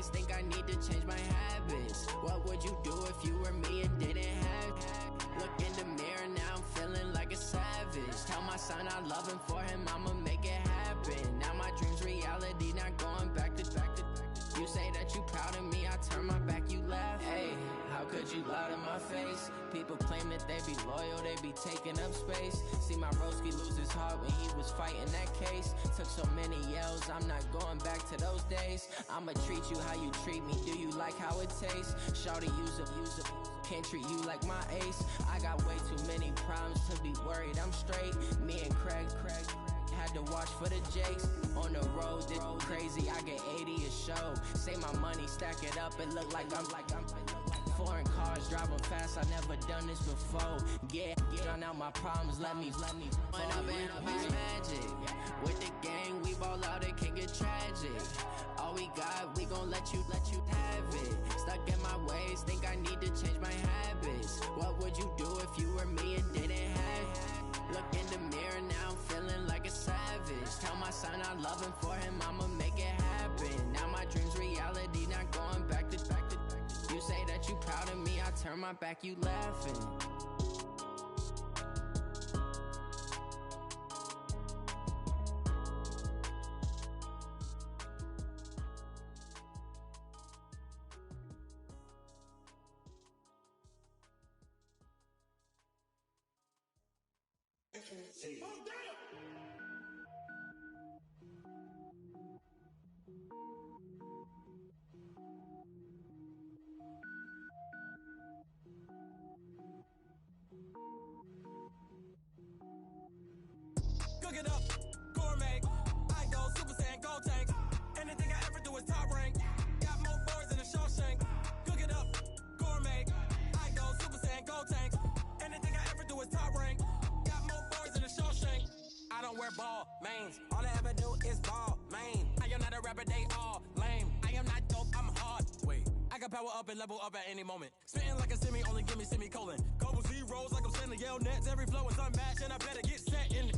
ways, think I need to change my habits. What would you do if you were me and didn't have? Look in the mirror, now I'm feeling like a savage. Tell my son I love him, for him I'ma make it happen. Now my dream's reality, not going back to. You say that you proud of me, I turn my back, you laugh. Hey, how could you lie to my face? People claim that they be loyal, they be taking up space. See my broski lose his heart when he was fighting that case. Took so many yells, I'm not going back to those days. I'ma treat you how you treat me, do you like how it tastes? Shawty, use up, can't treat you like my ace. I got way too many problems to be worried, I'm straight. Me and Craig had to watch for the Jakes. On the road, this crazy, I get 80 a show. Say my money, stack it up, it look like I'm foreign cars, driving fast, I never done this before. Get on out my problems, let me When up and magic. With the gang, we ball out, it can get tragic. All we got, we gon' let you have it. Stuck in my ways, think I need to change my habits. What would you do if you were me and didn't have? Look in the mirror, now I'm feeling like a savage. Tell my son I love him, for him I'ma make it happen. Now my dream's reality, not going back to. You say that you proud of me, I turn my back, you laughing. Cook it up, gourmet. I go Super Saiyan, gold tank. Anything I ever do is top rank. Got more boards than a Shawshank. Cook it up, gourmet. I go Super Saiyan, gold tank. Anything I ever do is top rank. Got more boards than a Shawshank. I don't wear ball mains. All I ever do is ball main. I am not a rapper, they all lame. I am not dope, I'm hard. Wait, I can power up and level up at any moment. Spitting like a semi, only give me semicolon. Couple zeros like I'm sending yell nets. Every flow is unmatched and I better get set in.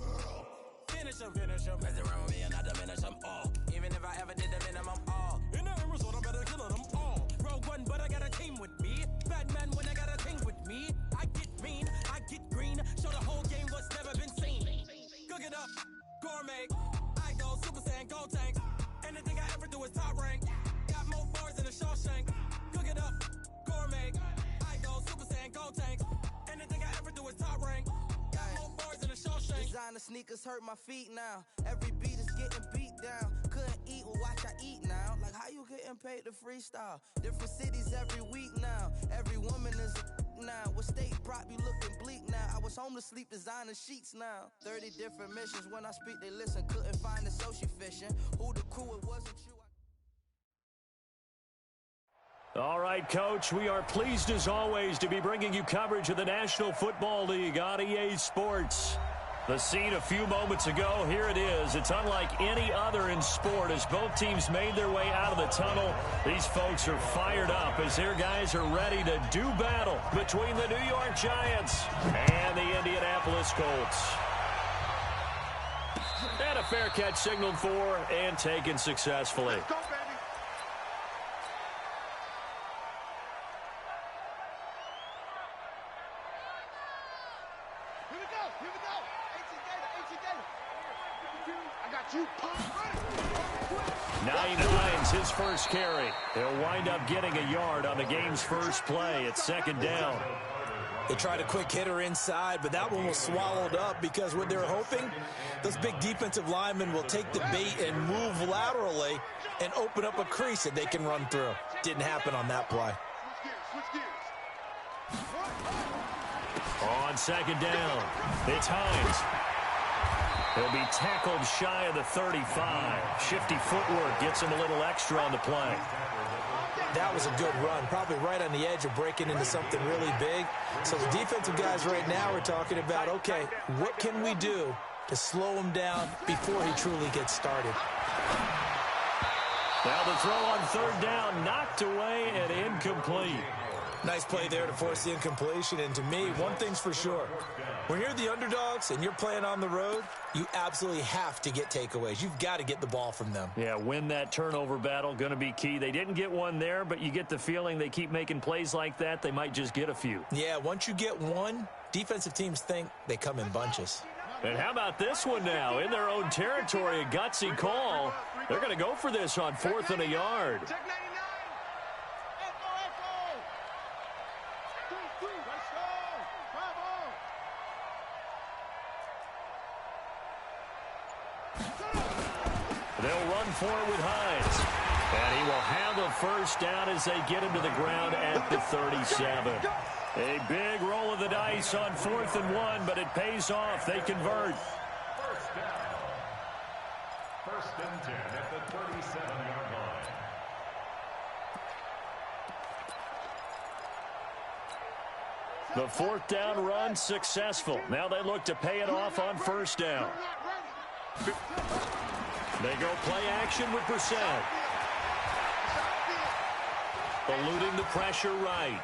Finish them. Mess around with me and I diminish them all. Even if I ever did the minimum all. In the end result, I better kill them all. Rogue one, but I got a team with me. Batman when I got a team with me. I get mean, I get green. Show the whole game what's never been seen. Cook it up, gourmet. I go Super Saiyan, gold tank. Anything I ever do is top rank. Got more boards than a Shawshank. Cook it up, gourmet. I go Super Saiyan, gold tank. Anything I ever do is top rank. Designer sneakers hurt my feet now. Every beat is getting beat down. Couldn't eat, well watch I eat now. Like how you getting paid to freestyle? Different cities every week now. Every woman is a now. What state prop you looking bleak now? I was home to sleep, designer sheets now. 30 different missions. When I speak they listen. Couldn't find the social fishing. Who the crew, it wasn't you. All right, Coach, we are pleased as always to be bringing you coverage of the National Football League on EA Sports. The scene a few moments ago, here it is. It's unlike any other in sport as both teams made their way out of the tunnel. These folks are fired up as their guys are ready to do battle between the New York Giants and the Indianapolis Colts. And a fair catch signaled for and taken successfully. Let's go, baby. Here we go. 18 Gator. I got you. 99's his first carry. He'll wind up getting a yard on the game's first play. It's second down. They tried a quick hitter inside, but that one was swallowed up because what they're hoping, those big defensive linemen will take the bait and move laterally and open up a crease that they can run through. Didn't happen on that play. Switch gears. On second down, it's Hines. He'll be tackled shy of the 35. Shifty footwork gets him a little extra on the play. That was a good run, probably right on the edge of breaking into something really big. So the defensive guys right now are talking about, okay, what can we do to slow him down before he truly gets started? Now the throw on third down, knocked away and incomplete. Nice play there to force the incompletion. And to me, one thing's for sure. When you're the underdogs and you're playing on the road, you absolutely have to get takeaways. You've got to get the ball from them. Yeah, win that turnover battle, going to be key. They didn't get one there, but you get the feeling they keep making plays like that, they might just get a few. Yeah, once you get one, defensive teams think they come in bunches. And how about this one now? In their own territory, a gutsy call. They're going to go for this on 4th and a yard. They'll run for it with Hines. And he will have the first down as they get him to the ground at the 37. A big roll of the dice on 4th and 1, but it pays off. They convert. First and 10 at the 37-yard line. The 4th down run successful. Now they look to pay it off on 1st down. They go play action with Brissett. Eluding the pressure right.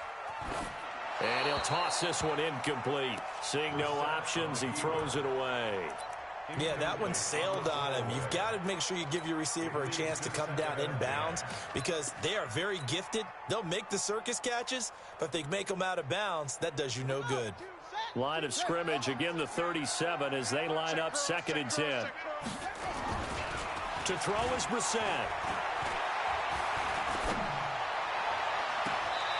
And he'll toss this one incomplete. Seeing no options, he throws it away. Yeah, that one sailed on him. You've got to make sure you give your receiver a chance to come down inbounds because they are very gifted. They'll make the circus catches, but if they make them out of bounds, that does you no good. Line of scrimmage, again the 37 as they line up 2nd and 10. To throw is Brissett.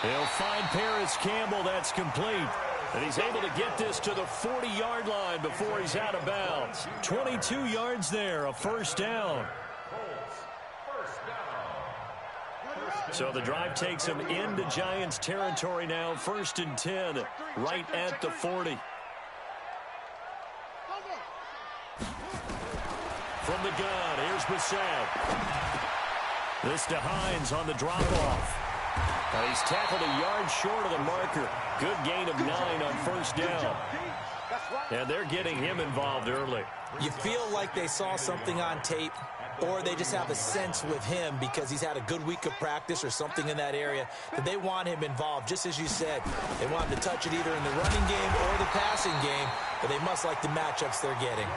He'll find Paris Campbell. That's complete. And he's able to get this to the 40-yard line before he's out of bounds. 22 yards there, a 1st down. So the drive takes him into Giants territory now. 1st and 10, right at the 40. From the gun, here's Brissett. This to Hines on the drop-off. And he's tackled a yard short of the marker. Good gain of 9 on 1st down. And they're getting him involved early. You feel like they saw something on tape, or they just have a sense with him because he's had a good week of practice or something in that area that they want him involved. Just as you said, they want him to touch it either in the running game or the passing game, but they must like the matchups they're getting.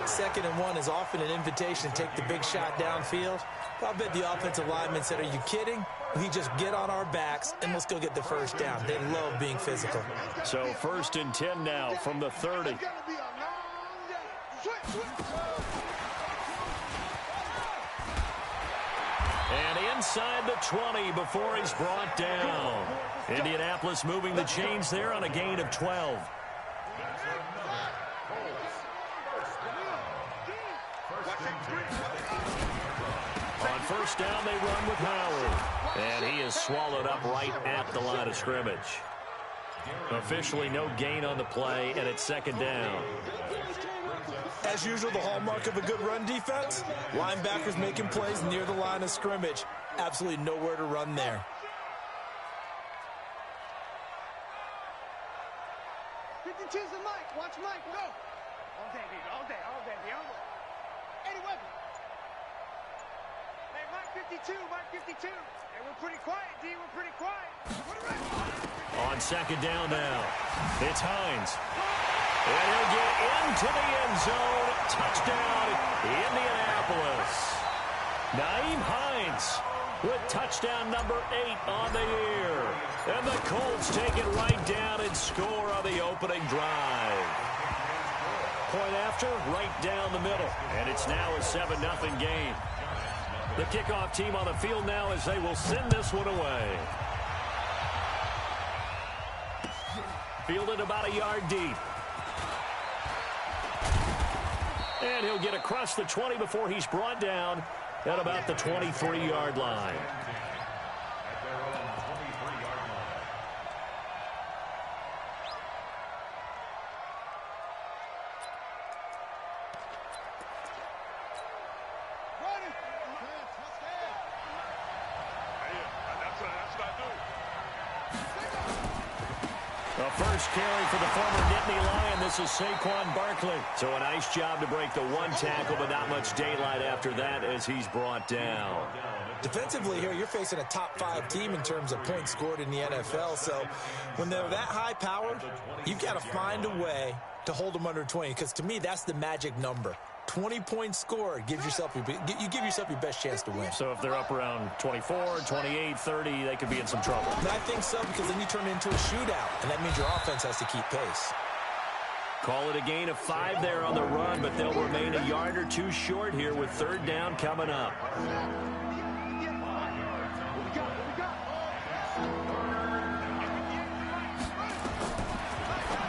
2nd and 1 is often an invitation to take the big shot downfield. But I bet the offensive lineman said, are you kidding? We just get on our backs and let's go get the 1st down. They love being physical. So 1st and 10 now from the 30. And inside the 20 before he's brought down. Indianapolis moving the chains there on a gain of 12. On 1st down, they run with Howard. And he is swallowed up right at the line of scrimmage. Officially no gain on the play, and it's 2nd down. As usual, the hallmark of a good run defense, linebackers making plays near the line of scrimmage. Absolutely nowhere to run there. 52's the Mike. Watch Mike. Go. All day, baby. All day. All day. The elbow. Eddie Weber. Hey, Mike 52. Mike 52. Hey, we're pretty quiet, D. We're pretty quiet. On 2nd down now, it's Hines. And he'll get into the end zone. Touchdown, Indianapolis. Nyheim Hines with touchdown number 8 on the year. And the Colts take it right down and score on the opening drive. Point after, right down the middle. And it's now a 7-0 game. The kickoff team on the field now as they will send this one away. Fielded about a yard deep. And he'll get across the 20 before he's brought down at about the 23-yard line. First carry for the former Nittany Lion. This is Saquon Barkley. So a nice job to break the one tackle, but not much daylight after that as he's brought down. Defensively here, you're facing a top 5 team in terms of points scored in the NFL. So when they're that high powered, you've got to find a way to hold them under 20, because to me, that's the magic number. 20 points scored, you give yourself your best chance to win. So if they're up around 24, 28, 30, they could be in some trouble. And I think so, because then you turn it into a shootout, and that means your offense has to keep pace. Call it a gain of 5 there on the run, but they'll remain a yard or two short here with third down coming up.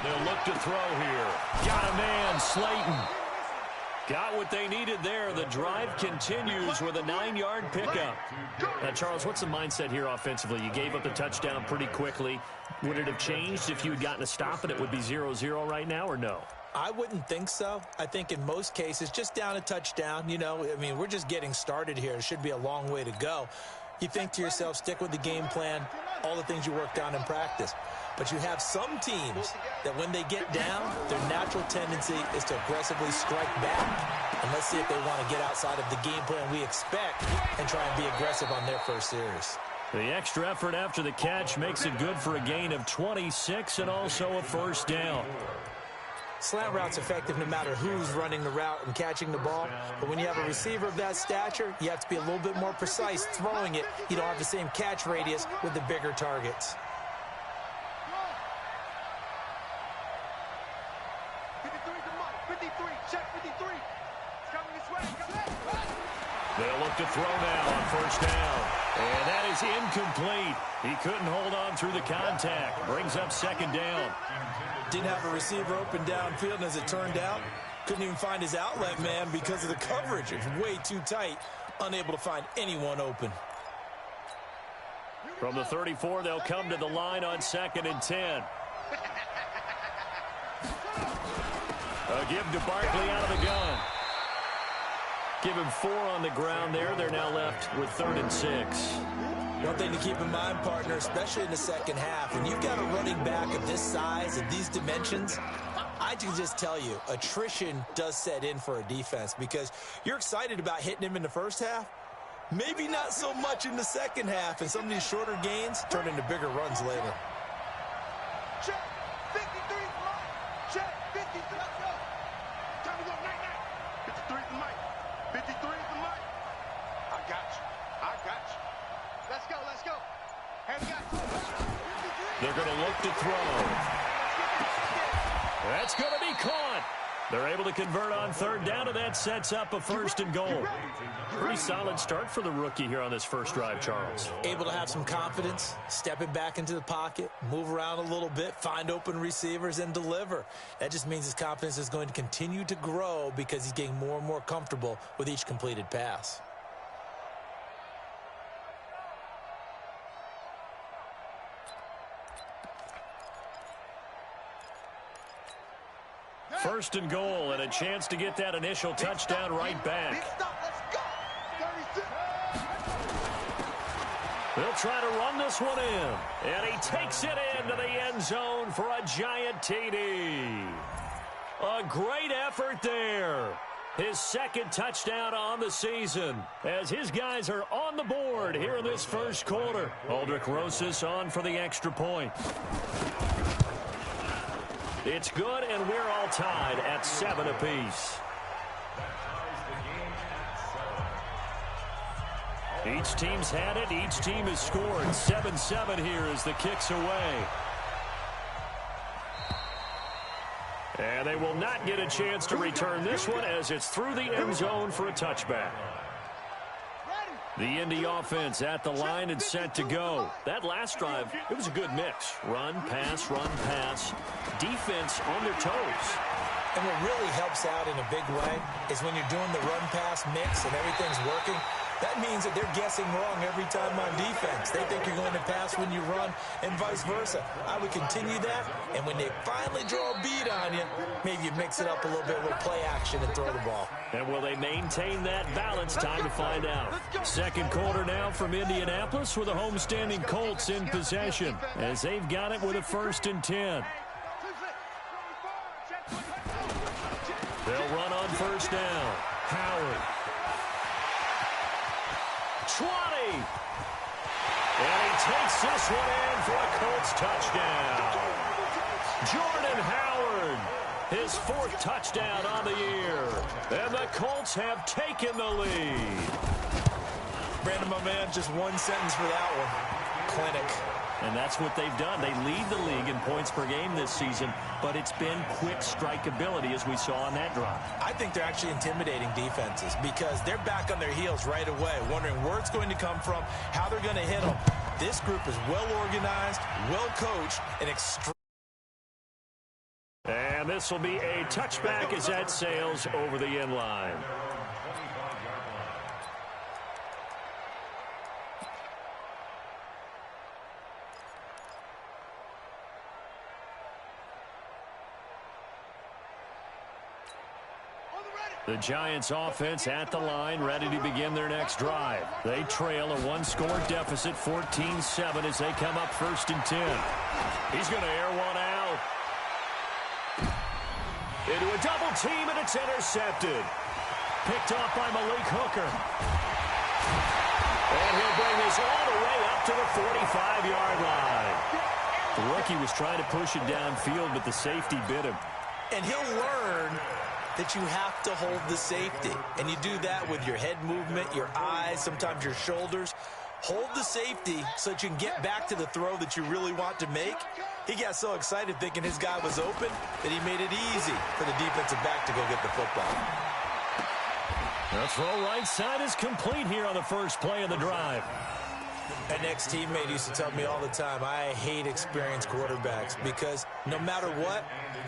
They'll look to throw here. Got a man, Slayton. Got what they needed there. The drive continues with a 9-yard pickup. Now, Charles, what's the mindset here offensively? You gave up the touchdown pretty quickly. Would it have changed if you had gotten a stop and it would be 0-0 right now, or no? I wouldn't think so. I think in most cases, just down a touchdown, you know, I mean, we're just getting started here. It should be a long way to go. You think to yourself, stick with the game plan, all the things you worked on in practice. But you have some teams that when they get down, their natural tendency is to aggressively strike back. And let's see if they want to get outside of the game plan we expect and try and be aggressive on their first series. The extra effort after the catch makes it good for a gain of 26 and also a first down. Slant route's effective no matter who's running the route and catching the ball. But when you have a receiver of that stature, you have to be a little bit more precise throwing it. You don't have the same catch radius with the bigger targets. 53, check 53. It's coming this way. They'll look to throw now on first down. And that is incomplete. He couldn't hold on through the contact. Brings up second down. Didn't have a receiver open downfield, and as it turned out, couldn't even find his outlet man because of the coverage. It was way too tight, unable to find anyone open. From the 34, they'll come to the line on 2nd and 10. A give to Barkley out of the gun. Give him 4 on the ground there. They're now left with 3rd and 6. One thing to keep in mind, partner, especially in the second half, when you've got a running back of this size and these dimensions, I can just tell you, attrition does set in for a defense because you're excited about hitting him in the first half. Maybe not so much in the second half, and some of these shorter gains turn into bigger runs later. Check 53 is mine. Check 53. Let's go. Time to go. Night. 53 is mine. 53 is mine. I got you. I got you. Let's go. Let's go. Hands got you. They're going to look to throw. That's going to be caught. They're able to convert on 3rd down, and that sets up a 1st and goal. Pretty solid start for the rookie here on this first drive, Charles. Able to have some confidence, step it back into the pocket, move around a little bit, find open receivers, and deliver. That just means his confidence is going to continue to grow because he's getting more and more comfortable with each completed pass. First and goal, and a chance to get that initial touchdown right back. They'll try to run this one in, and he takes it into the end zone for a giant TD. A great effort there. His 2nd touchdown on the season as his guys are on the board here in this first quarter. Aldrich Rosas on for the extra point. It's good, and we're all tied at 7 apiece. Each team's had it. Each team has scored. 7-7 here as the kick's away. And they will not get a chance to return this one as it's through the end zone for a touchback. The Indy offense at the line and set to go. That last drive, it was a good mix. Run, pass, defense on their toes. And what really helps out in a big way is when you're doing the run-pass mix and everything's working, that means that they're guessing wrong every time on defense. They think you're going to pass when you run and vice versa. I would continue that, and when they finally draw a bead on you, maybe you mix it up a little bit with play action and throw the ball. And will they maintain that balance? Time to find out. Second quarter now from Indianapolis with the homestanding Colts in possession as they've got it with a 1st and 10. They'll run on 1st down. Howard. 20. And he takes this one in for a Colts touchdown. Jordan Howard, his 4th touchdown on the year. And the Colts have taken the lead. Brandon, my man, just one sentence for that one. Clinic. And that's what they've done. They lead the league in points per game this season, but it's been quick strikeability as we saw on that drive. I think they're actually intimidating defenses because they're back on their heels right away, wondering where it's going to come from, how they're going to hit them. This group is well organized, well coached, and extreme. And this will be a touchback as that sails over the end line. The Giants offense at the line, ready to begin their next drive. They trail a 1-score deficit, 14-7 as they come up 1st and 10. He's going to air one out. Into a double team, and it's intercepted. Picked off by Malik Hooker. And he'll bring this all the way up to the 45-yard line. The rookie was trying to push it downfield, but the safety bit him. And he'll learn that you have to hold the safety. And you do that with your head movement, your eyes, sometimes your shoulders. Hold the safety so that you can get back to the throw that you really want to make. He got so excited thinking his guy was open that he made it easy for the defensive back to go get the football. The throw right side is complete here on the first play of the drive. An ex-teammate used to tell me all the time, I hate experienced quarterbacks because no matter what,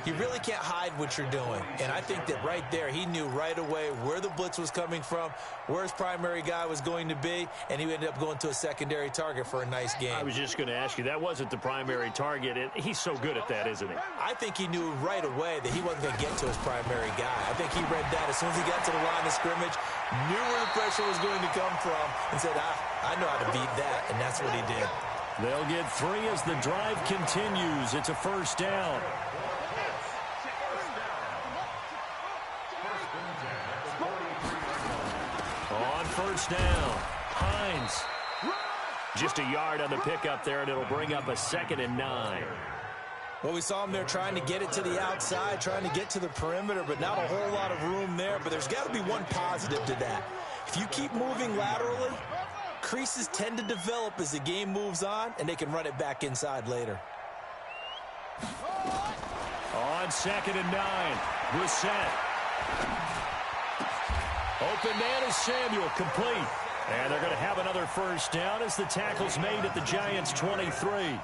you really can't hide what you're doing. And I think that right there, he knew right away where the blitz was coming from, where his primary guy was going to be, and he ended up going to a secondary target for a nice game. I was just going to ask you, that wasn't the primary target. He's so good at that, isn't he? I think he knew right away that he wasn't going to get to his primary guy. I think he read that as soon as he got to the line of scrimmage, knew where the pressure was going to come from, and said, I know how to beat that, and that's what he did. They'll get 3 as the drive continues. It's a 1st down. On 1st down, Hines. Just a yard on the pickup there, and it'll bring up a 2nd and 9. Well, we saw him there trying to get it to the outside, trying to get to the perimeter, but not a whole lot of room there. But there's got to be one positive to that. If you keep moving laterally, creases tend to develop as the game moves on, and they can run it back inside later. On 2nd and 9, Brissett. Open man is Samuel, complete. And they're going to have another 1st down as the tackle's made at the Giants' 23.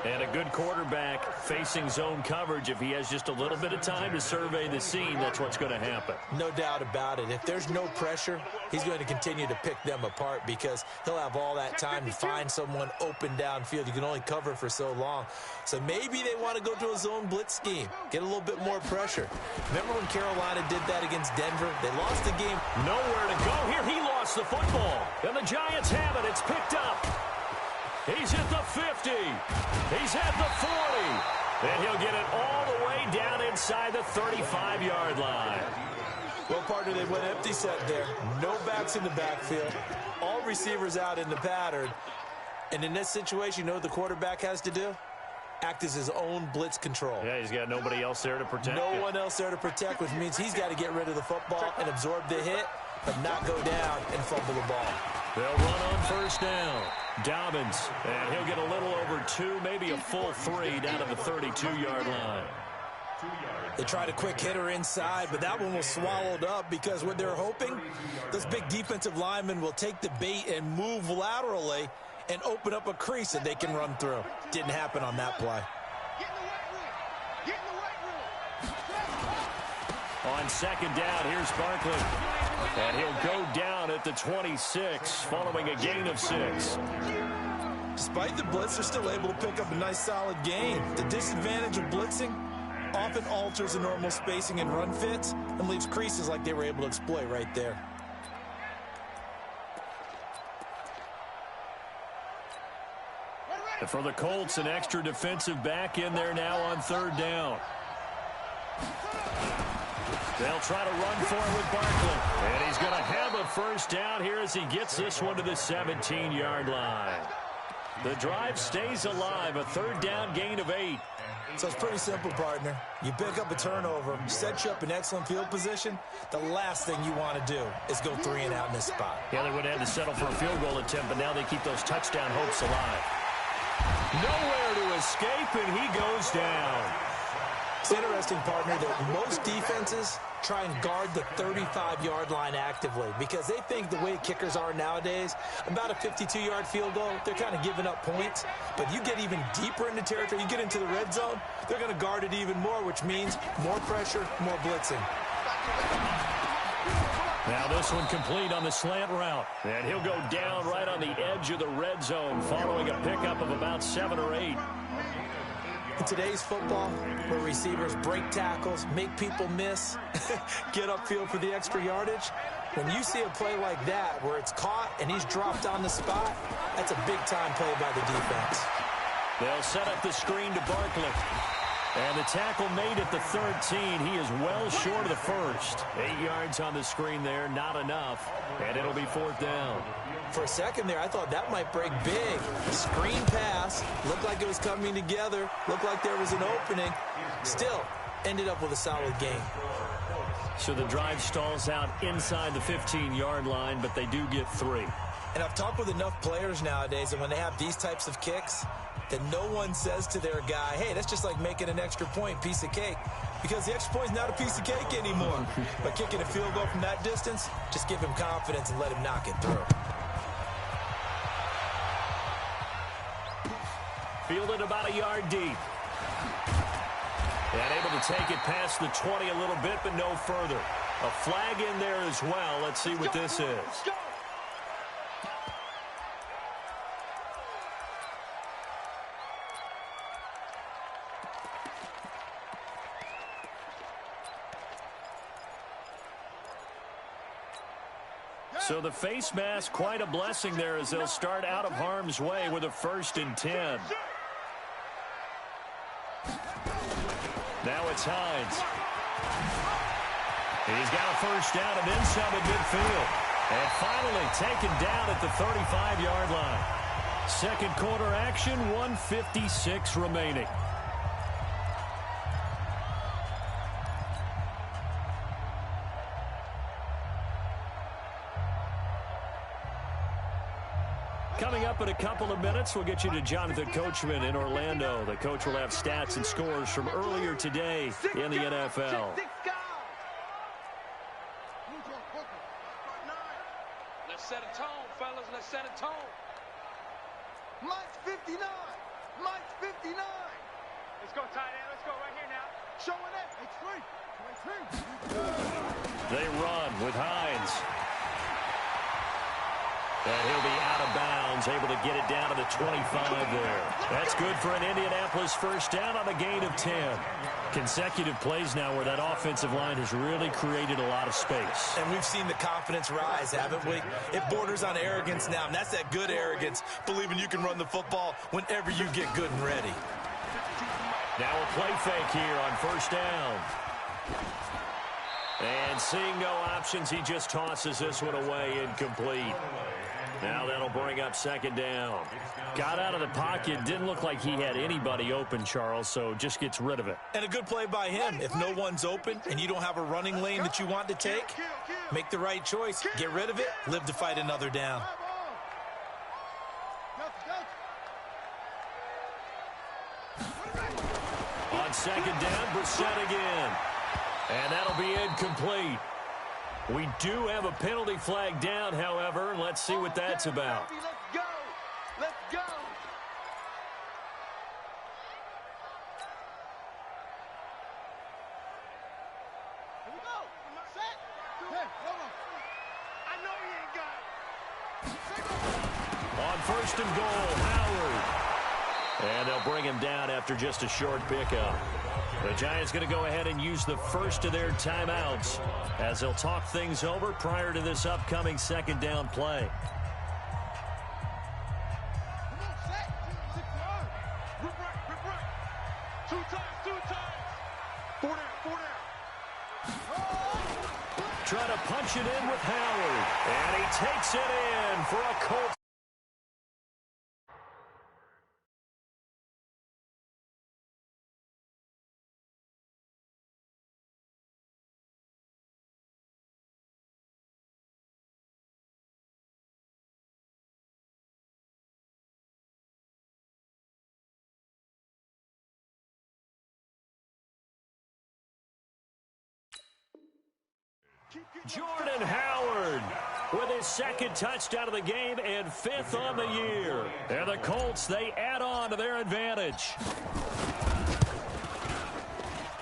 And a good quarterback facing zone coverage. If he has just a little bit of time to survey the scene, that's what's going to happen. No doubt about it. If there's no pressure, he's going to continue to pick them apart because he'll have all that time to find someone open downfield. You can only cover for so long. So maybe they want to go to a zone blitz scheme, get a little bit more pressure. Remember when Carolina did that against Denver? They lost the game. Nowhere to go here. He lost the football. And the Giants have it. It's picked up. He's at the 50. He's at the 40. And he'll get it all the way down inside the 35-yard line. Well, partner, they went empty set there. No backs in the backfield. All receivers out in the pattern. And in this situation, you know what the quarterback has to do? Act as his own blitz control. Yeah, he's got nobody else there to protect. No one else there to protect, which means he's got to get rid of the football and absorb the hit, but not go down and fumble the ball. They'll run on 1st down. Dobbins, and he'll get a little over 2, maybe a full 3 down to the 32-yard line. They tried a quick hitter inside, but that one was swallowed up because what they're hoping, those big defensive linemen will take the bait and move laterally and open up a crease that they can run through. Didn't happen on that play. On 2nd down, here's Barkley. And he'll go down at the 26 following a gain of 6. Despite the blitz, they're still able to pick up a nice solid gain. The disadvantage of blitzing often alters the normal spacing and run fits and leaves creases like they were able to exploit right there. And for the Colts, an extra defensive back in there now on 3rd down. They'll try to run for it with Barkley. And he's going to have a first down here as he gets this one to the 17-yard line. The drive stays alive, a third down gain of 8. So it's pretty simple, partner. You pick up a turnover, set you up in excellent field position. The last thing you want to do is go 3 and out in this spot. Yeah, they would have to settle for a field goal attempt, but now they keep those touchdown hopes alive. Nowhere to escape, and he goes down. It's interesting, partner, that most defenses try and guard the 35-yard line actively because they think the way kickers are nowadays, about a 52-yard field goal, they're kind of giving up points. But you get even deeper into territory, you get into the red zone, they're going to guard it even more, which means more pressure, more blitzing. Now this one complete on the slant route. And he'll go down right on the edge of the red zone following a pickup of about 7 or 8. In today's football, where receivers break tackles, make people miss, get upfield for the extra yardage, when you see a play like that where it's caught and he's dropped on the spot, that's a big-time play by the defense. They'll set up the screen to Barkley. And the tackle made at the 13. He is well short of the first. 8 yards on the screen there, not enough. And it'll be 4th down. For a second there, I thought that might break big. Screen pass, looked like it was coming together, looked like there was an opening. Still, ended up with a solid gain. So the drive stalls out inside the 15-yard line, but they do get 3. And I've talked with enough players nowadays, and when they have these types of kicks, that no one says to their guy, hey, that's just like making an extra point, piece of cake. Because the extra point is not a piece of cake anymore. By kicking a field goal from that distance, just give him confidence and let him knock it through. Fielded about a yard deep. And able to take it past the 20 a little bit, but no further. A flag in there as well. Let's see what this is. So the face mask, quite a blessing there as they'll start out of harm's way with a 1st and 10. Now it's Hines. He's got a first down and then some at midfield. And finally taken down at the 35-yard line. Second quarter action, 1:56 remaining. Coming up in a couple of minutes, we'll get you to Jonathan Coachman in Orlando. The coach will have stats and scores from earlier today in the NFL. Let's set a tone, fellas. Let's set a tone. Mike's 59. Mike's 59. Let's go, tight end. Let's go right here now. Showing it. It's 3. They run with Hines. And he'll be out of bounds, able to get it down to the 25 there. That's good for an Indianapolis first down on a gain of 10. Consecutive plays now where that offensive line has really created a lot of space. And we've seen the confidence rise, haven't we? It borders on arrogance now, and that's that good arrogance, believing you can run the football whenever you get good and ready. Now a play fake here on first down. And seeing no options, he just tosses this one away, incomplete. Now that'll bring up 2nd down. Got out of the pocket. Didn't look like he had anybody open, Charles, so just gets rid of it. And a good play by him. If no one's open and you don't have a running lane that you want to take, make the right choice. Get rid of it. Live to fight another down. On 2nd down, Brissett again. And that'll be incomplete. We do have a penalty flag down, however. Let's see what that's about. Let's go. Let's go. Here we go. Set. Hey, hold on. I know you ain't got it. On 1st and goal, Howard. And they'll bring him down after just a short pickup. The Giants going to go ahead and use the first of their timeouts as they'll talk things over prior to this upcoming 2nd down play. Come on, set. 6 yards. Rip right. 2 times. 4 down. Trying to punch it in with Howard. And he takes it in for a Colts. Jordan Howard with his second touchdown of the game and 5th on the year. And the Colts, they add on to their advantage.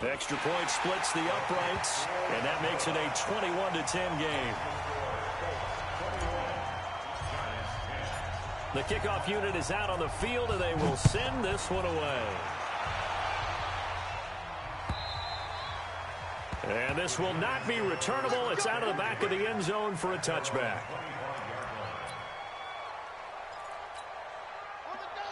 Extra point splits the uprights, and that makes it a 21-10 game. The kickoff unit is out on the field, and they will send this one away. And this will not be returnable. It's out of the back of the end zone for a touchback.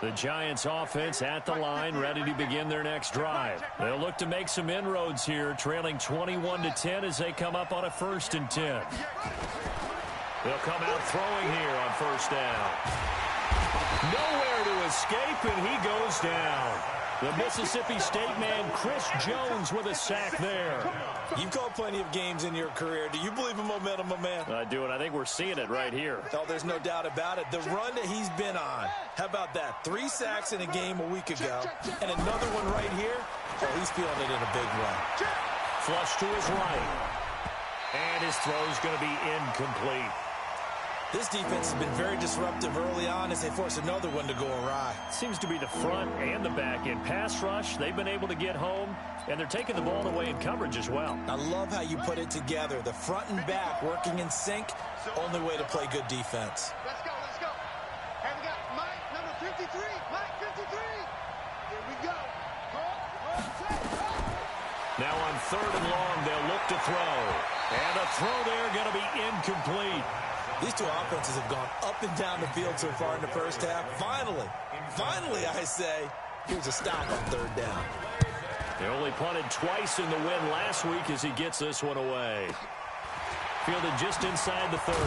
The Giants offense at the line, ready to begin their next drive. They'll look to make some inroads here, trailing 21-10 as they come up on a 1st and 10. They'll come out throwing here on 1st down. Nowhere to escape, and he goes down. The Mississippi State man, Chris Jones, with a sack there. You've called plenty of games in your career. Do you believe in momentum, my man? I do, and I think we're seeing it right here. Oh, there's no doubt about it. The run that he's been on. How about that? 3 sacks in a game a week ago, and another one right here. Oh, he's feeling it in a big way. Flush to his right. And his throw's going to be incomplete. This defense has been very disruptive early on as they force another one to go awry. Seems to be the front and the back end. Pass rush, they've been able to get home, and they're taking the ball away in coverage as well. I love how you put it together. The front and back working in sync, only way to play good defense. Let's go. And we got Mike, number 53. Mike, 53. Here we go. Now on 3rd and long, they'll look to throw. And a throw there going to be incomplete. These two offenses have gone up and down the field so far in the first half. Finally, I say, here's a stop on 3rd down. They only punted twice in the win last week as he gets this one away. Fielded just inside the 30.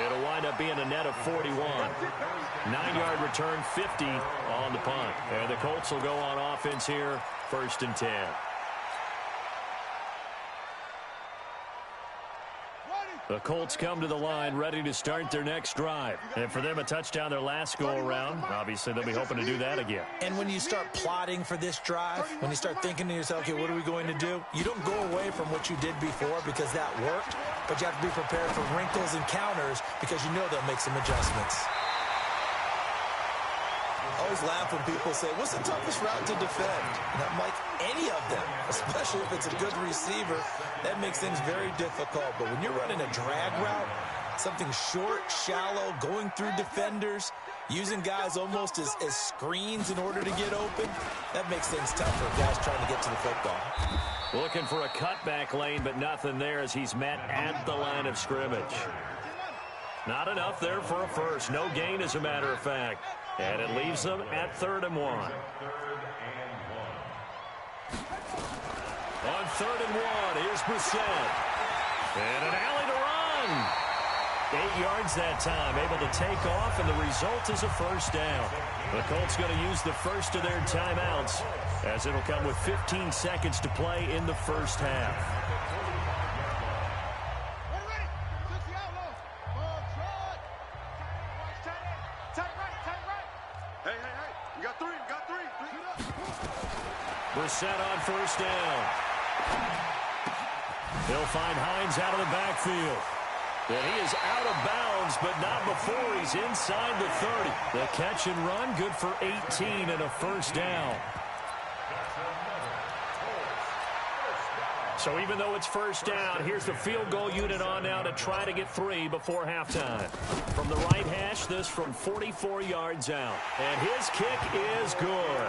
It'll wind up being a net of 41. 9-yard return, 50 on the punt. And the Colts will go on offense here, 1st and 10. The Colts come to the line ready to start their next drive. And for them, a touchdown their last go-around. Obviously, they'll be hoping to do that again. And when you start plotting for this drive, when you start thinking to yourself, okay, what are we going to do? You don't go away from what you did before because that worked, but you have to be prepared for wrinkles and counters because you know they'll make some adjustments. I always laugh when people say, what's the toughest route to defend? And I'm like, any of them, especially if it's a good receiver, that makes things very difficult. But when you're running a drag route, something short, shallow, going through defenders, using guys almost as screens in order to get open, that makes things tough for guys trying to get to the football. Looking for a cutback lane, but nothing there as he's met at the line of scrimmage. Not enough there for a first. No gain, as a matter of fact. And it leaves them at 3rd and 1. On 3rd and 1, here's Brissett. And an alley to run. 8 yards that time, able to take off, and the result is a 1st down. The Colts going to use the first of their timeouts, as it'll come with 15 seconds to play in the first half. Brissett on 1st down. He'll find Hines out of the backfield. And he is out of bounds, but not before he's inside the 30. The catch and run, good for 18 and a 1st down. So even though it's 1st down, here's the field goal unit on now to try to get 3 before halftime. From the right hash, this from 44 yards out. And his kick is good.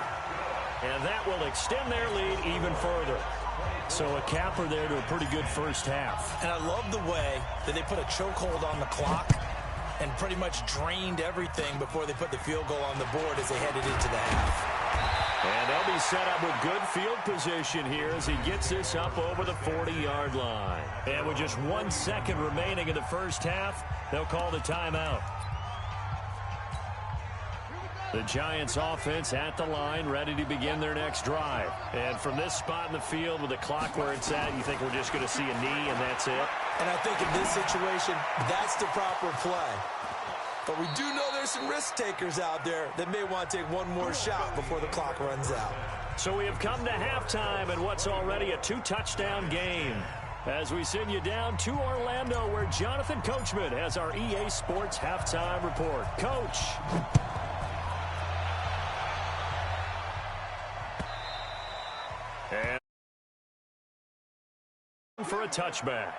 And that will extend their lead even further. So a capper there to a pretty good first half. And I love the way that they put a chokehold on the clock and pretty much drained everything before they put the field goal on the board as they headed into the half. And they'll be he's set up with good field position here as he gets this up over the 40-yard line. And with just 1 second remaining in the first half, they'll call the timeout. The Giants offense at the line, ready to begin their next drive. And from this spot in the field with the clock where it's at, you think we're just going to see a knee and that's it? And I think in this situation, that's the proper play. But we do know there's some risk takers out there that may want to take one more shot before the clock runs out. So we have come to halftime in what's already a 2-touchdown game. As we send you down to Orlando, where Jonathan Coachman has our EA Sports halftime report. Coach. And for a touchback.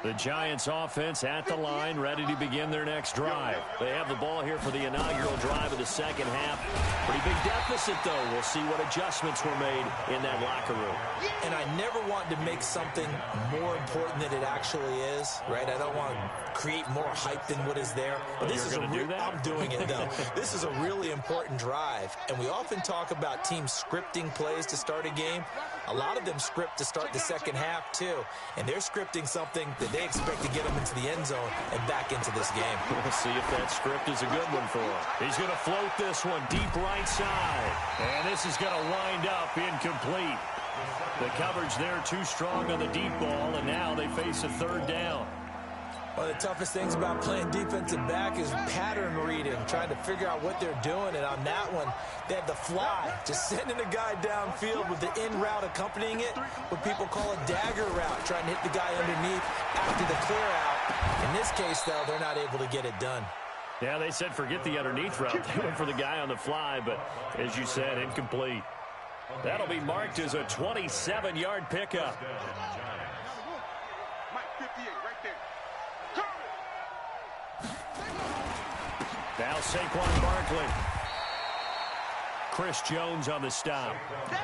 The Giants offense at the line, ready to begin their next drive. They have the ball here for the inaugural drive of the second half. Pretty big deficit, though. We'll see what adjustments were made in that locker room. And I never want to make something more important than it actually is, right? I don't want to create more hype than what is there. But this is I'm doing it, though. This is a really important drive. And we often talk about teams scripting plays to start a game. A lot of them script to start the second half, too. And they're scripting something that they expect to get them into the end zone and back into this game. We'll see if that script is a good one for him. He's going to float this one deep right side. And this is going to wind up incomplete. The coverage there too strong on the deep ball, and now they face a third down. One of the toughest things about playing defensive back is pattern reading, trying to figure out what they're doing. And on that one, they had the fly, just sending a guy downfield with the in route accompanying it, what people call a dagger route, trying to hit the guy underneath after the clear out. In this case, though, they're not able to get it done. Yeah, they said forget the underneath route. They went for the guy on the fly, but as you said, incomplete. That'll be marked as a 27-yard pickup. Now Saquon Barkley. Chris Jones on the stop.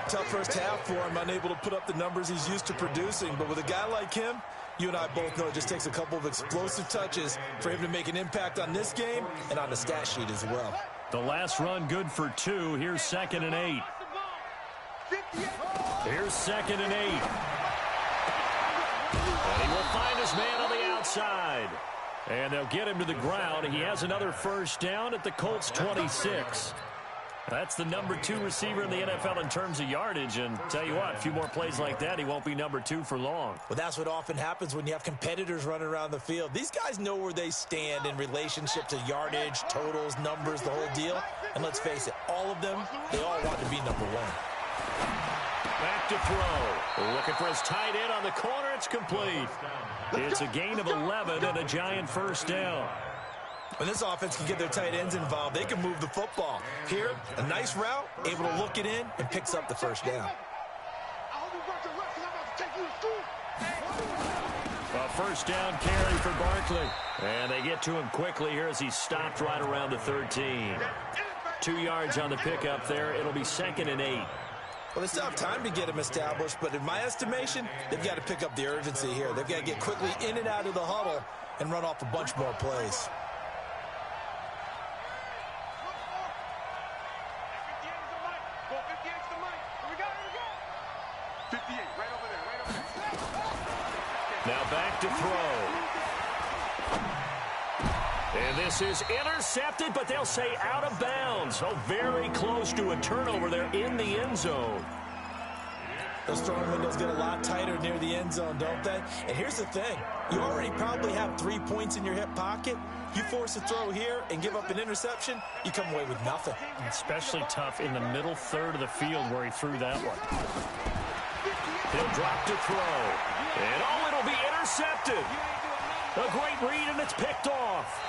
Tough first half for him, unable to put up the numbers he's used to producing. But with a guy like him, you and I both know it just takes a couple of explosive touches for him to make an impact on this game and on the stat sheet as well. The last run good for 2. Here's 2nd and 8. Here's 2nd and 8. And he will find his man on the outside. And they'll get him to the ground. He has another first down at the Colts 26. That's the number 2 receiver in the NFL in terms of yardage. And tell you what, a few more plays like that, he won't be number 2 for long. Well, that's what often happens when you have competitors running around the field. These guys know where they stand in relationship to yardage, totals, numbers, the whole deal. And let's face it, all of them, they all want to be number 1. Back to throw. Looking for his tight end on the corner. It's complete. It's a gain of 11 and a Giant first down. When this offense can get their tight ends involved, they can move the football. Here, a nice route, able to look it in, and picks up the first down. A first down carry for Barkley. And they get to him quickly here as he's stopped right around the 13. 2 yards on the pickup there. It'll be 2nd and 8. Well, they still have time to get him established, but in my estimation, they've got to pick up the urgency here. They've got to get quickly in and out of the huddle and run off a bunch more plays. Now back to throw. And this is intercepted, but they'll say out of bounds. So very close to a turnover there in the end zone. Those throwing windows get a lot tighter near the end zone, don't they? And here's the thing. You already probably have 3 points in your hip pocket. You force a throw here and give up an interception, you come away with nothing. Especially tough in the middle third of the field where he threw that one. He'll drop to throw. And it'll be intercepted. A great read, and it's picked off.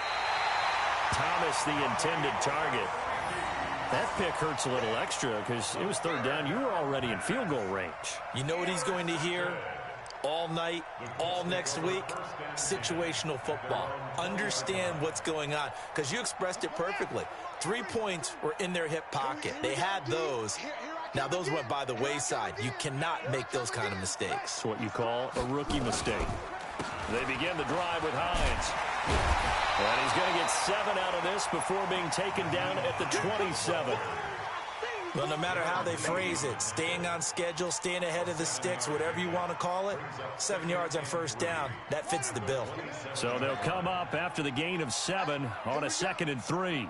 Thomas, the intended target. That pick hurts a little extra because it was third down. You were already in field goal range. You know what he's going to hear? all night, all next week, situational football. Understand what's going on, because you expressed it perfectly. 3 points were in their hip pocket. They had those. Now, those went by the wayside. You cannot make those kind of mistakes. It's what you call a rookie mistake. They begin the drive with Hines. And he's going to get 7 out of this before being taken down at the 27. Well, no matter how they phrase it, staying on schedule, staying ahead of the sticks, whatever you want to call it, 7 yards on first down, that fits the bill. So they'll come up after the gain of 7 on a 2nd and 3.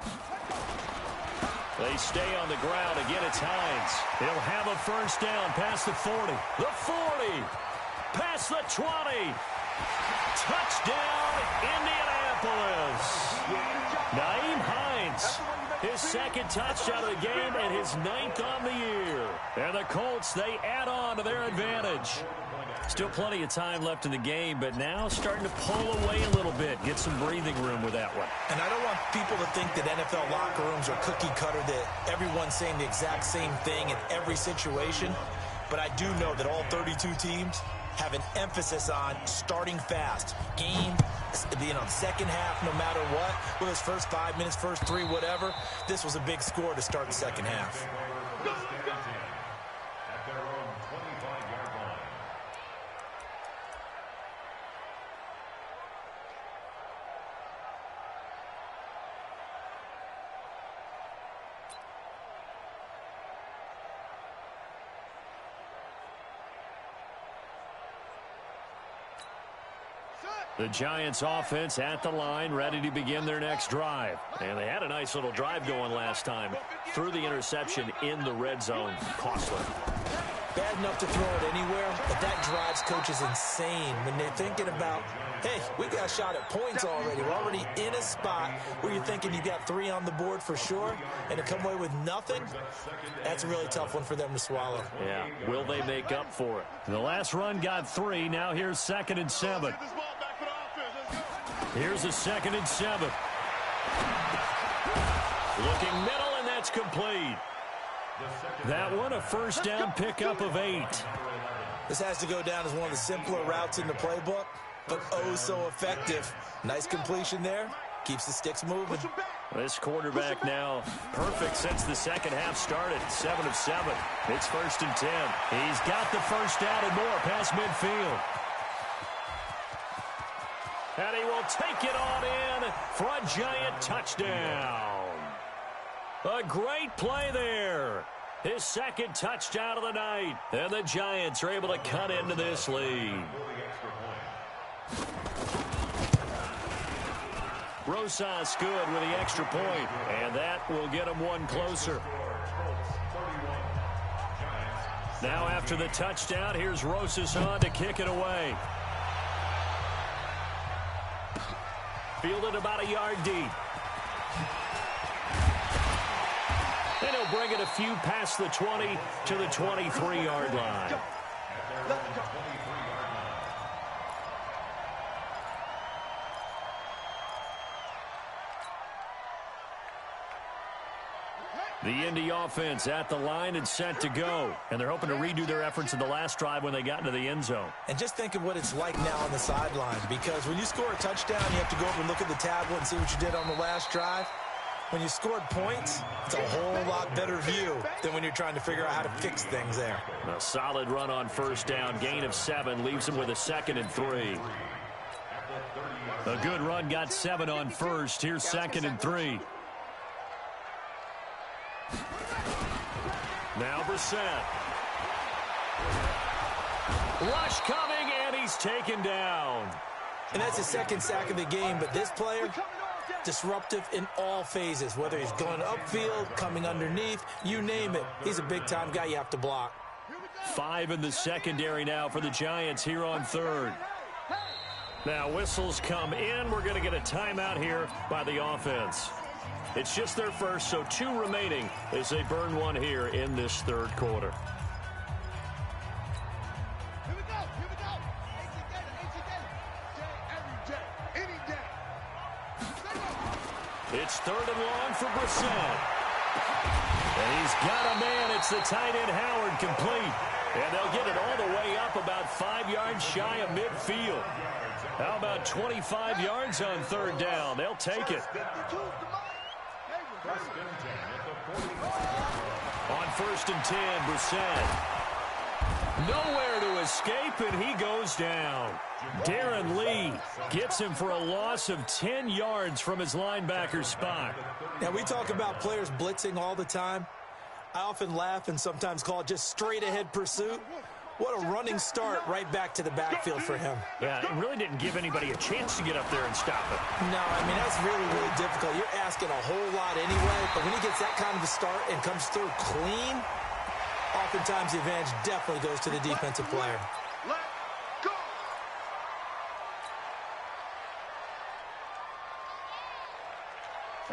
They stay on the ground. Again, it's Hines. He'll have a first down past the 40. The 40. Past the 20. Touchdown, Indianapolis. Naeem Hines. His 2nd touchdown of the game and his 9th on the year. And the Colts, they add on to their advantage. Still plenty of time left in the game, but now starting to pull away a little bit. Get some breathing room with that one. And I don't want people to think that NFL locker rooms are cookie cutter, that everyone's saying the exact same thing in every situation. But I do know that all 32 teams have an emphasis on starting fast. Game, second half, no matter what. Whether it's first 5 minutes, first 3, whatever. This was a big score to start the second half. At their own 25-yard line. The Giants offense at the line, ready to begin their next drive. And they had a nice little drive going last time. Threw the interception in the red zone. Costly. Bad enough to throw it anywhere, but that drives coaches insane when they're thinking about, hey, we got a shot at points already. We're already in a spot where you're thinking you got 3 on the board for sure, and to come away with nothing, that's a really tough one for them to swallow. Yeah, will they make up for it? The last run got 3. Now here's 2nd and 7. Here's a 2nd and 7. Looking middle, and that's complete. That one, a first down pickup of 8. This has to go down as one of the simpler routes in the playbook, but oh so effective. Nice completion there. Keeps the sticks moving. This quarterback now perfect since the second half started. 7 of 7. It's 1st and 10. He's got the first down and more past midfield. And he will take it on in for a Giant touchdown. A great play there. His 2nd touchdown of the night. And the Giants are able to cut into this lead. Rosas good with the extra point. And that will get him one closer. Now after the touchdown, here's Rosas on to kick it away. Fielded about a yard deep. And he'll bring it a few past the 20 to the 23-yard line. The Indy offense at the line and set to go. And they're hoping to redo their efforts in the last drive when they got into the end zone. And just think of what it's like now on the sideline, because when you score a touchdown, you have to go over and look at the tablet and see what you did on the last drive. When you scored points, it's a whole lot better view than when you're trying to figure out how to fix things there. A solid run on first down. Gain of 7 leaves him with a 2nd and 3. A good run got 7 on first. Here's 2nd and 3. Now Brissett. Rush coming, and he's taken down. And that's his 2nd sack of the game, but this player, disruptive in all phases, whether he's going upfield, coming underneath, you name it. He's a big-time guy you have to block. 5 in the secondary now for the Giants here on 3rd. Now whistles come in. We're going to get a timeout here by the offense. It's just their first, so 2 remaining as they burn one here in this 3rd quarter. Here we go. Any day. It's 3rd and long for Brissett. And he's got a man. It's the tight end Howard, complete. And they'll get it all the way up about 5 yards shy of midfield. How about 25 yards on third down? They'll take it. On 1st and 10, Brissett. Nowhere to escape, and he goes down. Darren Lee gets him for a loss of 10 yards from his linebacker spot. Now, we talk about players blitzing all the time. I often laugh and sometimes call it just straight-ahead pursuit. What a running start right back to the backfield for him. Yeah, it really didn't give anybody a chance to get up there and stop it. No, I mean, that's really, really difficult. You're asking a whole lot anyway, but when he gets that kind of a start and comes through clean, oftentimes the advantage definitely goes to the defensive player. Let's go.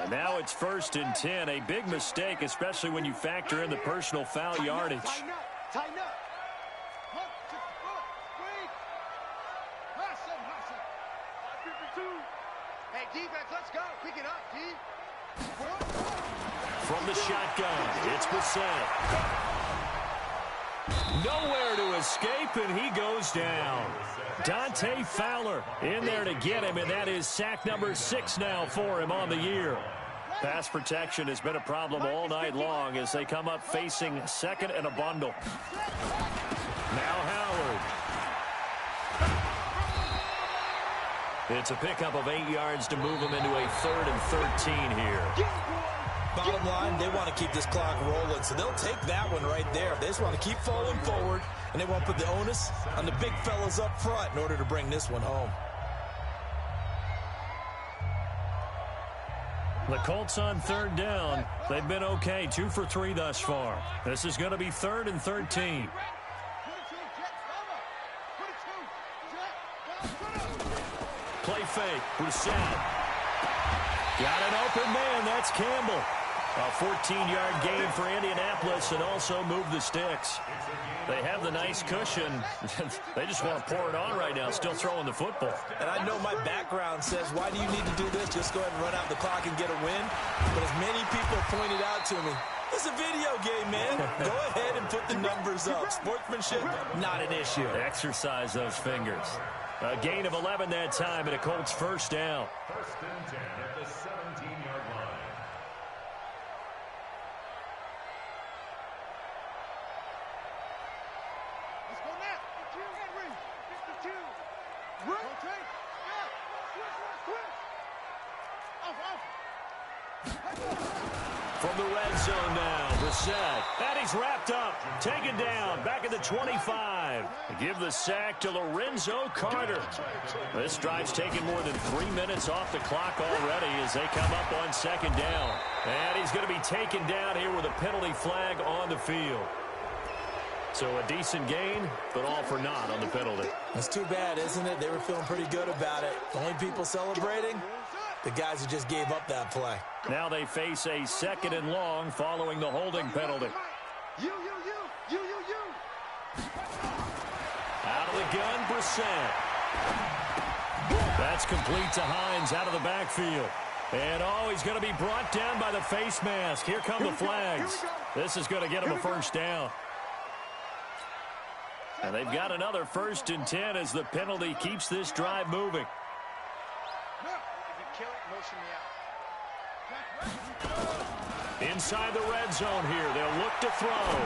And now it's 1st and 10. A big mistake, especially when you factor in the personal foul yardage. Tighten up. Tighten up. Hey, defense, let's go. Pick it up, D. From the shotgun, it's Brissett. Nowhere to escape, and he goes down. Dante Fowler in there to get him, and that is sack number 6 now for him on the year. Pass protection has been a problem all night long as they come up facing second and a bundle. Now Howard. It's a pickup of 8 yards to move them into a 3rd and 13 here. Bottom line, they want to keep this clock rolling, so they'll take that one right there. They just want to keep falling forward, and they want to put the onus on the big fellas up front in order to bring this one home. The Colts on 3rd down. They've been okay, 2 for 3 thus far. This is going to be 3rd and 13. Play fake, Brissett. Got an open man, that's Campbell. A 14-yard gain for Indianapolis and also move the sticks. They have the nice cushion. They just want to pour it on right now, still throwing the football. And I know my background says, why do you need to do this? Just go ahead and run out the clock and get a win. But as many people pointed out to me, it's a video game, man. Go ahead and put the numbers up. Sportsmanship, not an issue. Exercise those fingers. A gain of 11 that time and a Colts 1st down. 1st and 10 at the 17-yard line. Let's go now. 52, Henry. 52. Rotate. Switch. Off. From the red zone now, Brissett. And he's wrapped up. Taken down. Back at the 25. Give the sack to Lorenzo Carter. This drive's taken more than 3 minutes off the clock already as they come up on 2nd down. And he's going to be taken down here with a penalty flag on the field. So a decent gain, but all for naught on the penalty. That's too bad, isn't it? They were feeling pretty good about it. The only people celebrating, the guys who just gave up that play. Now they face a 2nd and long following the holding penalty. You. Out of the gun, Brissett. That's complete to Hines out of the backfield. And he's going to be brought down by the face mask. Here come the flags. This is going to get him a 1st down. And they've got another 1st and 10 as the penalty keeps this drive moving. Inside the red zone here. They'll look to throw.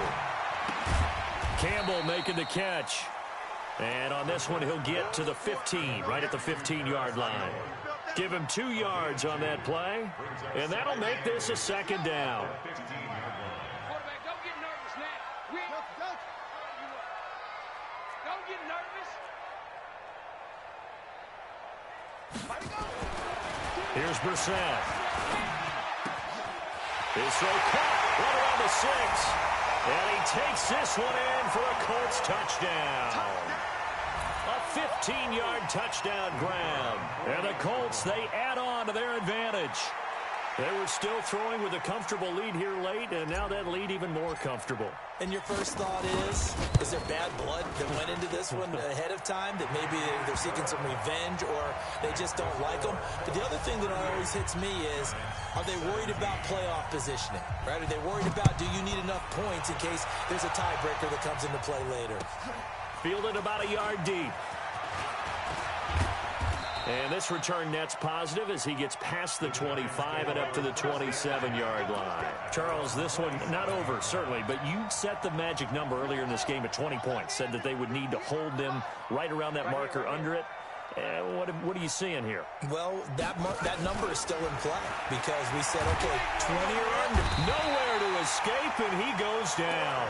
Campbell making the catch. And on this one, he'll get to the 15, right at the 15-yard line. Give him 2 yards on that play, and that'll make this a 2nd down. Quarterback, don't get nervous now. Don't get nervous. Here's Brissett. His throw caught right around the 6. And he takes this one in for a Colts touchdown. A 15-yard touchdown grab. And the Colts, they add on to their advantage. They were still throwing with a comfortable lead here late, and now that lead even more comfortable. And your first thought is there bad blood that went into this one ahead of time, that maybe they're seeking some revenge or they just don't like them? But the other thing that always hits me is, are they worried about playoff positioning, right? Are they worried about, do you need enough points in case there's a tiebreaker that comes into play later? Fielded about a yard deep. And this return net's positive as he gets past the 25 and up to the 27-yard line. Charles, this one not over, certainly, but you set the magic number earlier in this game at 20 points, said that they would need to hold them right around that marker under it. What are you seeing here? Well, that number is still in play because we said, okay, 20 or under. Nowhere to escape, and he goes down.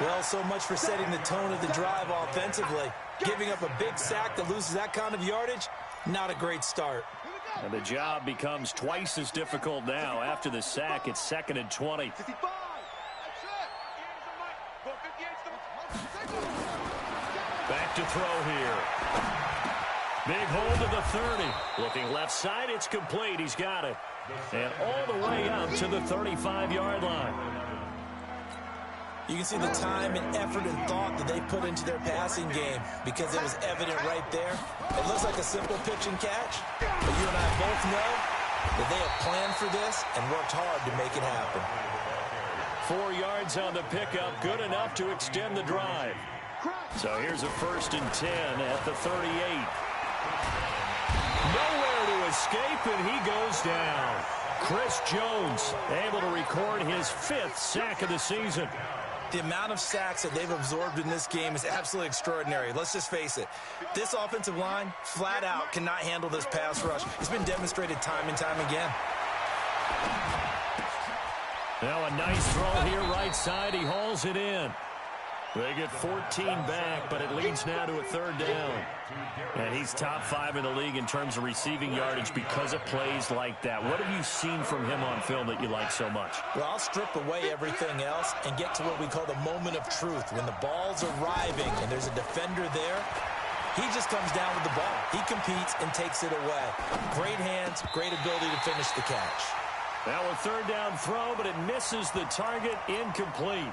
Well, so much for setting the tone of the drive offensively. Giving up a big sack that loses that kind of yardage, not a great start. And the job becomes twice as difficult now. After the sack, it's 2nd and 20. Back to throw here. Big hold to the 30. Looking left side, it's complete. He's got it. And all the way up to the 35-yard line. You can see the time and effort and thought that they put into their passing game because it was evident right there. It looks like a simple pitch and catch, but you and I both know that they have planned for this and worked hard to make it happen. 4 yards on the pickup, good enough to extend the drive. So here's a 1st and 10 at the 38. Nowhere to escape, and he goes down. Chris Jones able to record his 5th sack of the season. The amount of sacks that they've absorbed in this game is absolutely extraordinary. Let's just face it. This offensive line, flat out, cannot handle this pass rush. It's been demonstrated time and time again. Now a nice throw here right side. He hauls it in. They get 14 back, but it leads now to a 3rd down. And he's top 5 in the league in terms of receiving yardage because of plays like that. What have you seen from him on film that you like so much? Well, I'll strip away everything else and get to what we call the moment of truth. When the ball's arriving and there's a defender there, he just comes down with the ball. He competes and takes it away. Great hands, great ability to finish the catch. Now a 3rd down throw, but it misses the target, incomplete.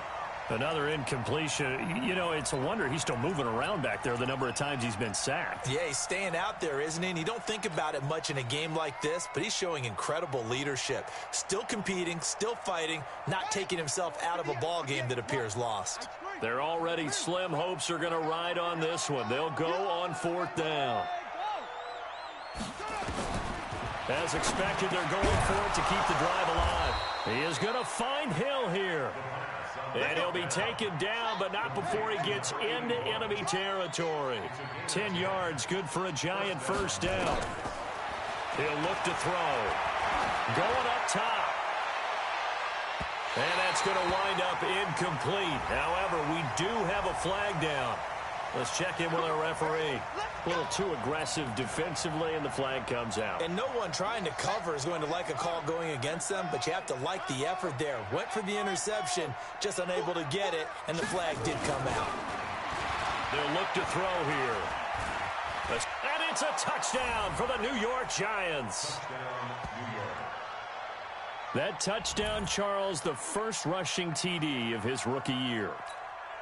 Another incompletion. You know, it's a wonder he's still moving around back there the number of times he's been sacked. Yeah, he's staying out there, isn't he? And you don't think about it much in a game like this, but he's showing incredible leadership. Still competing, still fighting, not taking himself out of a ball game that appears lost. Their already slim hopes are going to ride on this one. They'll go on 4th down. As expected, they're going for it to keep the drive alive. He is going to find Hill here. And he'll be taken down, but not before he gets into enemy territory. 10 yards, good for a giant 1st down. He'll look to throw. Going up top. And that's going to wind up incomplete. However, we do have a flag down. Let's check in with our referee. A little too aggressive defensively, and the flag comes out. And no one trying to cover is going to like a call going against them, but you have to like the effort there. Went for the interception, just unable to get it, and the flag did come out. They'll look to throw here. And it's a touchdown for the New York Giants. That touchdown, Charles, the first rushing TD of his rookie year.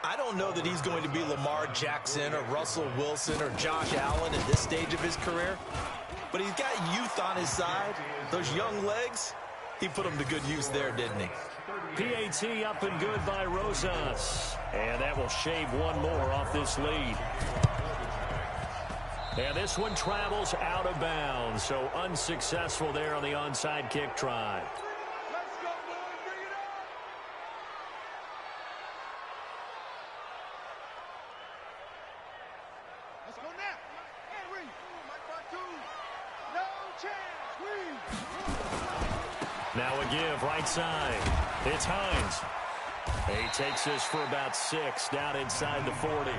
I don't know that he's going to be Lamar Jackson or Russell Wilson or Josh Allen at this stage of his career, but he's got youth on his side. Those young legs, he put them to good use there, didn't he? PAT up and good by Rosas. And that will shave one more off this lead. And this one travels out of bounds, so unsuccessful there on the onside kick try. Now a give right side. It's Hines. He takes this for about 6 down inside the 40.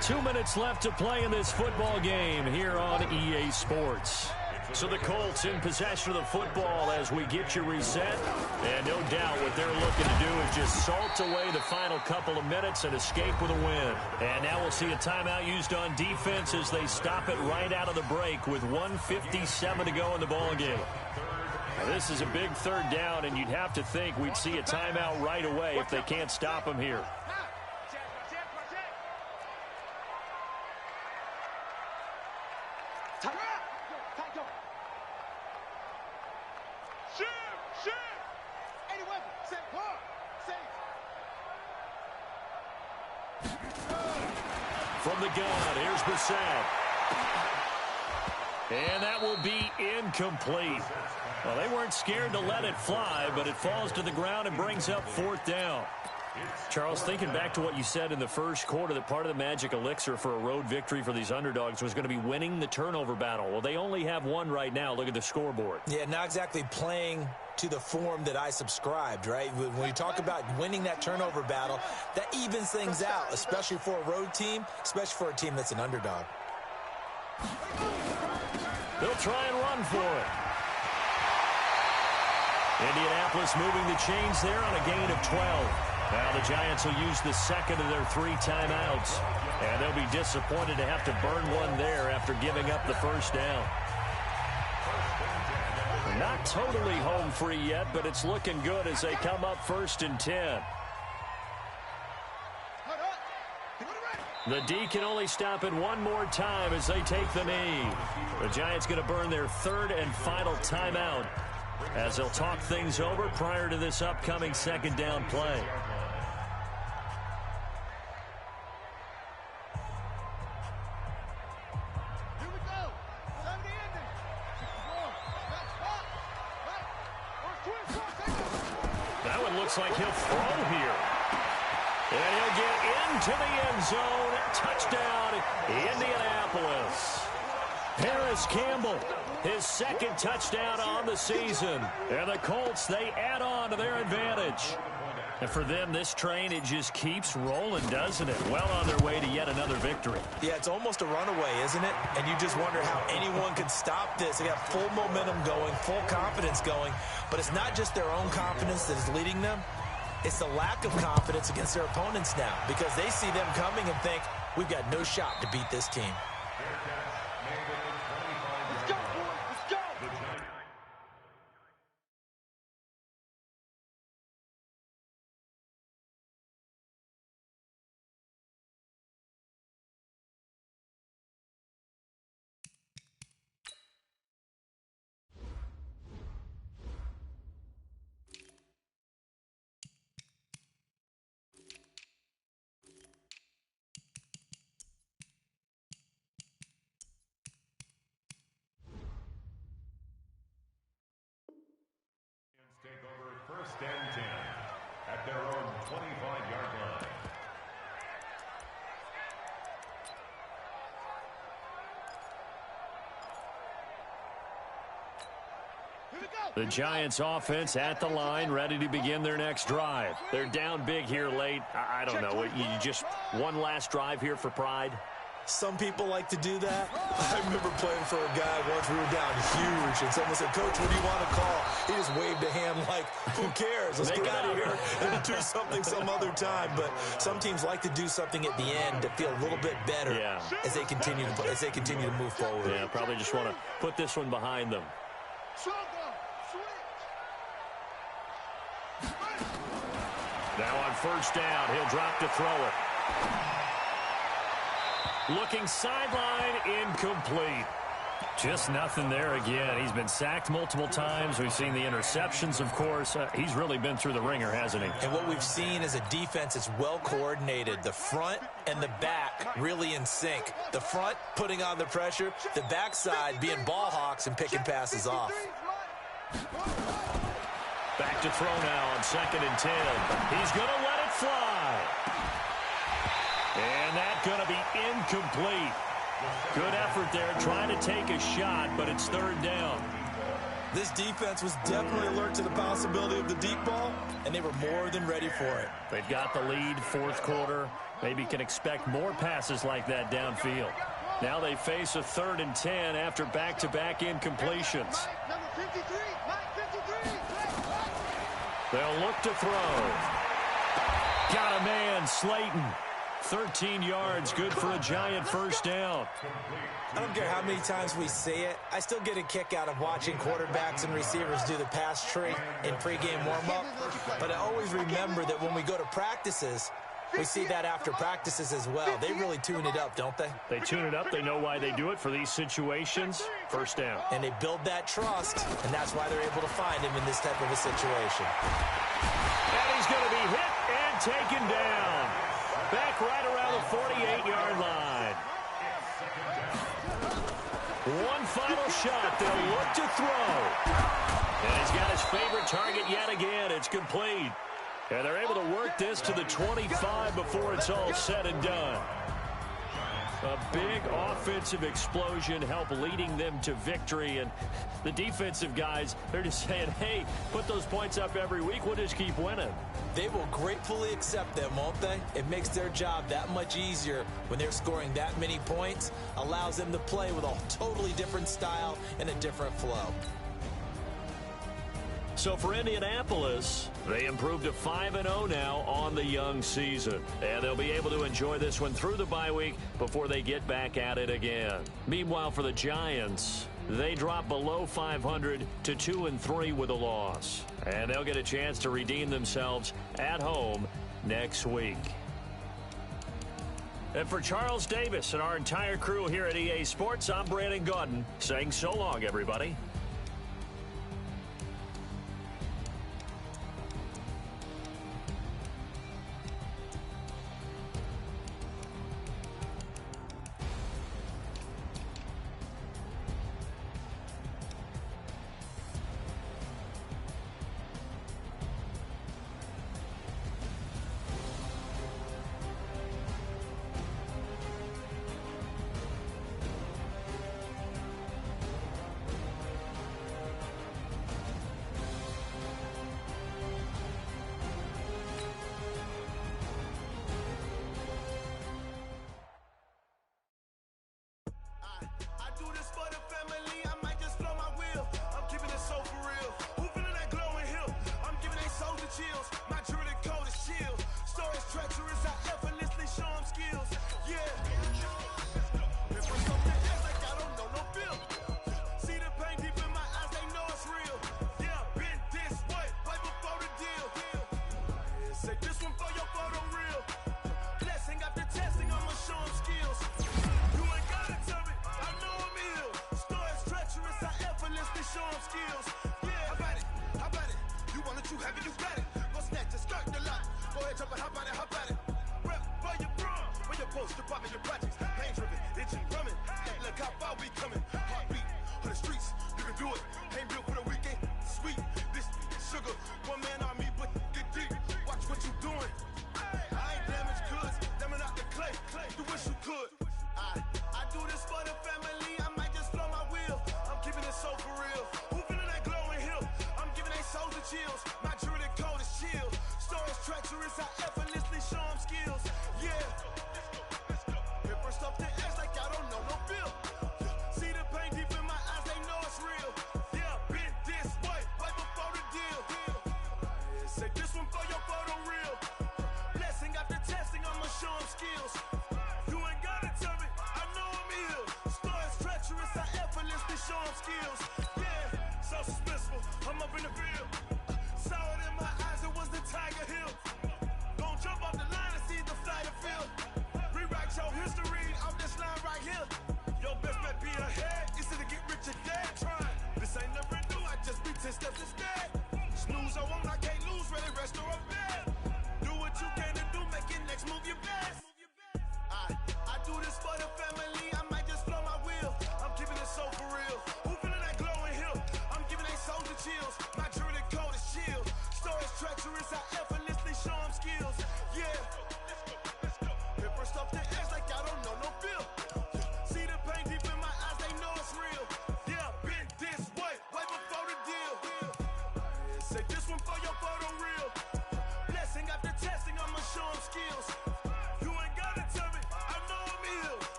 2 minutes left to play in this football game here on EA Sports. So the Colts in possession of the football as we get you reset. And no doubt what they're looking to do is just salt away the final couple of minutes and escape with a win. And now we'll see a timeout used on defense as they stop it right out of the break with 1:57 to go in the ball game. Well, this is a big third down, and you'd have to think we'd see a timeout right away if they can't stop him here. From the gun, here's Brissett. And that will be incomplete. Well, they weren't scared to let it fly, but it falls to the ground and brings up fourth down. Charles, thinking back to what you said in the first quarter, that part of the magic elixir for a road victory for these underdogs was going to be winning the turnover battle. Well, they only have one right now. Look at the scoreboard. Yeah, not exactly playing to the form that I subscribed, right? When you talk about winning that turnover battle, that evens things out, especially for a road team, especially for a team that's an underdog. They'll try and run for it. Indianapolis moving the chains there on a gain of 12. Now the Giants will use the second of their 3 timeouts. And they'll be disappointed to have to burn one there after giving up the first down. Not totally home free yet, but it's looking good as they come up 1st and 10. The D can only stop it one more time as they take the knee. The Giants going to burn their 3rd and final timeout as they'll talk things over prior to this upcoming 2nd down play. That one looks like he'll throw here. And he'll get into the end zone. Touchdown, Indianapolis. Paris Campbell, his 2nd touchdown on the season. And the Colts, they add on to their advantage. And for them, this train, it just keeps rolling, doesn't it? Well on their way to yet another victory. Yeah, it's almost a runaway, isn't it? And you just wonder how anyone can stop this. They got full momentum going, full confidence going. But it's not just their own confidence that is leading them. It's the lack of confidence against their opponents now, because they see them coming and think, we've got no shot to beat this team. Let's go, boys. Let's go. Take over 1st and 10 at their own 25-yard line. The Giants offense at the line, ready to begin their next drive. They're down big here late. I don't know. You just one last drive here for pride? Some people like to do that. I remember playing for a guy once. We were down huge, and someone said, Coach, what do you want to call? He just waved a hand like, who cares? Let's get out of here and do something some other time. But some teams like to do something at the end to feel a little bit better as they continue to move forward. Yeah, probably just want to put this one behind them. Now on 1st down, he'll drop to throw it. Looking sideline, incomplete. Just nothing there again. He's been sacked multiple times. We've seen the interceptions, of course. He's really been through the ringer, hasn't he? And what we've seen is a defense that's well coordinated. The front and the back really in sync. The front putting on the pressure. The backside being ball hawks and picking passes off. Back to throw now on 2nd and 10. He's going to let it fly. And that's going to be incomplete. Good effort there trying to take a shot, but it's 3rd down. This defense was definitely alert to the possibility of the deep ball, and they were more than ready for it. They've got the lead, 4th quarter. Maybe can expect more passes like that downfield. Now they face a 3rd and 10 after back-to-back incompletions. Number 53, Mike 53. They'll look to throw. Got a man, Slayton. 13 yards, good for a Giant first down. I don't care how many times we say it, I still get a kick out of watching quarterbacks and receivers do the pass tree in pregame warm-up. But I always remember that when we go to practices, we see that after practices as well. They really tune it up, don't they? They tune it up. They know why they do it for these situations. First down. And they build that trust, and that's why they're able to find him in this type of a situation. And he's going to be hit and taken down. Back right around the 48-yard line. One final shot. They'll look to throw. And he's got his favorite target yet again. It's complete. And they're able to work this to the 25 before it's all said and done. A big offensive explosion helped leading them to victory. And the defensive guys, they're just saying, hey, put those points up every week. We'll just keep winning. They will gratefully accept them, won't they? It makes their job that much easier when they're scoring that many points. Allows them to play with a totally different style and a different flow. So for Indianapolis, they improved to 5-0 now on the young season. And they'll be able to enjoy this one through the bye week before they get back at it again. Meanwhile, for the Giants, they drop below 500 to 2-3 with a loss. And they'll get a chance to redeem themselves at home next week. And for Charles Davis and our entire crew here at EA Sports, I'm Brandon Gaudin saying so long, everybody.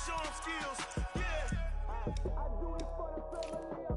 Show 'em skills, yeah. I do this for the family.